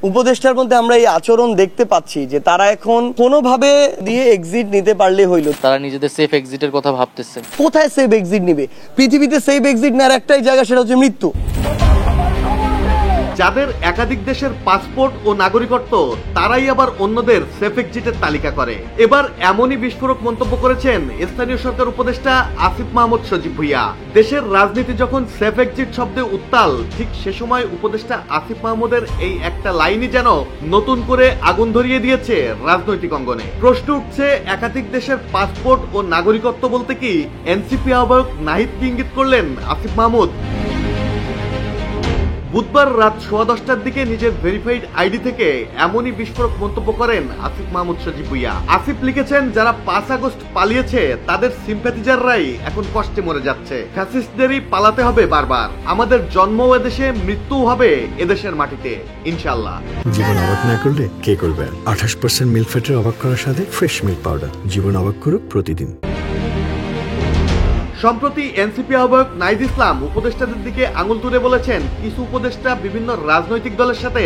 উপদেষ্টার মধ্যে আমরা এই আচরণ দেখতে পাচ্ছি যে তারা এখন কোনোভাবে দিয়ে এক্সিট নিতে পারলে হইলো। তারা নিজেদের সেফ এক্সিটের কথা ভাবতেছে। কোথায় সেফ এক্সিট নিবে? পৃথিবীতে সেফ এক্সিট নেওয়ার একটাই জায়গা, সেটা হচ্ছে মৃত্যু। যাদের একাধিক দেশের পাসপোর্ট ও নাগরিকত্ব তারাই আবার অন্যদের সেফ এক্সিটের তালিকা করে। এবার এমনই বিস্ফোরক মন্তব্য করেছেন স্থানীয় সরকার উপদেষ্টা আসিফ মাহমুদ সজীব ভুঁইয়া। দেশের রাজনীতি যখন সেফ এক্সিট শব্দে উত্তাল, ঠিক সে সময় উপদেষ্টা আসিফ মাহমুদের এই একটা লাইনই যেন নতুন করে আগুন ধরিয়ে দিয়েছে রাজনৈতিক অঙ্গনে। প্রশ্ন উঠছে, একাধিক দেশের পাসপোর্ট ও নাগরিকত্ব বলতে কি এনসিপি আহ্বায়ক নাহিদকে ইঙ্গিত করলেন আসিফ মাহমুদ? বুধবার রাত 10:15টার দিকে নিজের ভেরিফাইড আইডি থেকে এমনই বিস্ফোরক মন্তব্য করেন আসিফ মাহমুদ সজীব ভুঁইয়া। আসিফ লিখেছেন, যারা 5 আগস্ট পালিয়েছে তাদের সিম্প্যাথিজাররাই এখন কষ্টে মরে যাচ্ছে। ফ্যাসিস্টদেরই পালাতে হবে বারবার। আমাদের জন্ম এদেশে, মৃত্যু হবে এদেশের মাটিতে ইনশাআল্লাহ। জীবন অবাক না করলে কে করবে? 28% মিল্ক ফ্যাটের অবাক করার সাথে ফ্রেশ মিল্ক পাউডার। জীবন অবাক করুক প্রতিদিন। সম্প্রতি এনসিপি আহ্বায়ক নাহিদ ইসলাম উপদেষ্টাদের দিকে আঙুল তুলে বলেছেন, কিছু উপদেষ্টা বিভিন্ন রাজনৈতিক দলের সাথে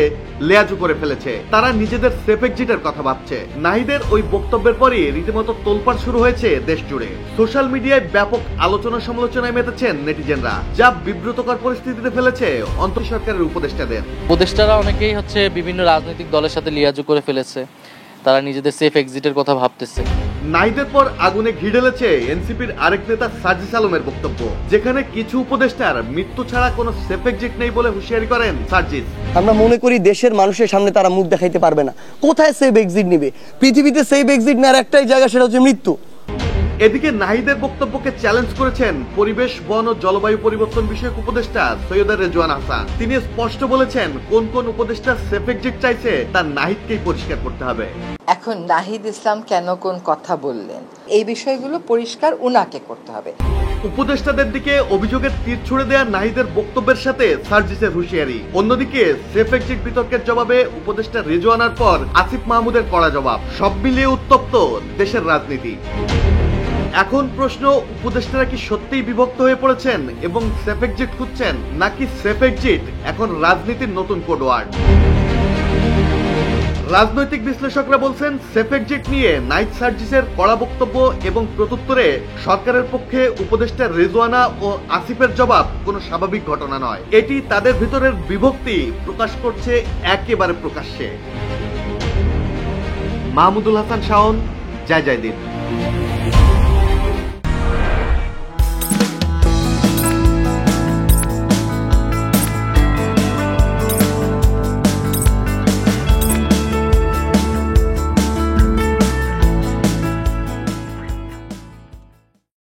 লেয়াজু করে ফেলেছে, তারা নিজেদের সেফ এক্সিটের কথা ভাবছে। নাহিদের ওই বক্তব্যের পরই রীতিমতো তোলপাড় শুরু হয়েছে দেশ জুড়ে। সোশ্যাল মিডিয়ায় ব্যাপক আলোচনা সমালোচনায় মেতেছেন নেটিজেনরা, যা বিব্রতকর পরিস্থিতিতে ফেলেছে অন্তর সরকারের উপদেষ্টাদের। উপদেষ্টারা অনেকেই বিভিন্ন রাজনৈতিক দলের সাথে লিয়াজু করে ফেলেছে, তারা নিজেদের সেফ এক্সিটের কথা ভাবতেছে। নাহিদের পর আগুনে ঘি ঢেলেছে এনসিপির আরেক নেতা সার্জিস আলমের বক্তব্য, যেখানে কিছু উপদেষ্টার মৃত্যু ছাড়া কোনো সেফ এক্সিট নেই বলে হুঁশিয়ারি করেন সার্জিস। আমরা মনে করি দেশের মানুষের সামনে তারা মুখ দেখাইতে পারবে না। কোথায় সেফ এক্সিট নিবে? পৃথিবীতে সেফ এক্সিট নেওয়ার একটাই জায়গা, সেটা হচ্ছে মৃত্যু। এদিকে নাহিদের বক্তব্যকে চ্যালেঞ্জ করেছেন পরিবেশ, বন ও জলবায়ু পরিবর্তন বিষয়ক উপদেষ্টা সৈয়দা রেজওয়ান হাসান। তিনি স্পষ্ট বলেছেন, কোন কোন উপদেষ্টা সেফ এক্সিট চাইছে তা নাহিদকেই পরিষ্কার করতে হবে। এখন নাহিদ ইসলাম কেন কোন কথা বললেন, এই বিষয়গুলো পরিষ্কার উনাকে করতে হবে। উপদেষ্টাদের দিকে অভিযোগের তীর ছুড়ে দেয়া নাহিদের বক্তব্যের সাথে সার্জিসের হুঁশিয়ারি। অন্যদিকে সেফ এক্সিট বিতর্কের জবাবে উপদেষ্টা রেজওয়ানার পর আসিফ মাহমুদের কড়া জবাব। সব মিলিয়ে উত্তপ্ত দেশের রাজনীতি। এখন প্রশ্ন, উপদেষ্টারা কি সত্যিই বিভক্ত হয়ে পড়েছেন এবং সেফ এক্সিট খুঁজছেন, নাকি সেফ এক্সিট এখন রাজনীতির নতুন কোডওয়ার্ড? রাজনৈতিক বিশ্লেষকরা বলছেন, সেফ এক্সিট নিয়ে নাহিদ সার্জিসের কড়া বক্তব্য এবং প্রত্যুত্তরে সরকারের পক্ষে উপদেষ্টা রেজওয়ানা ও আসিফের জবাব কোনো স্বাভাবিক ঘটনা নয়। এটি তাদের ভিতরের বিভক্তি প্রকাশ করছে একেবারে প্রকাশ্যে। মাহমুদুল হাসান শাওন, জয় জয় দিন।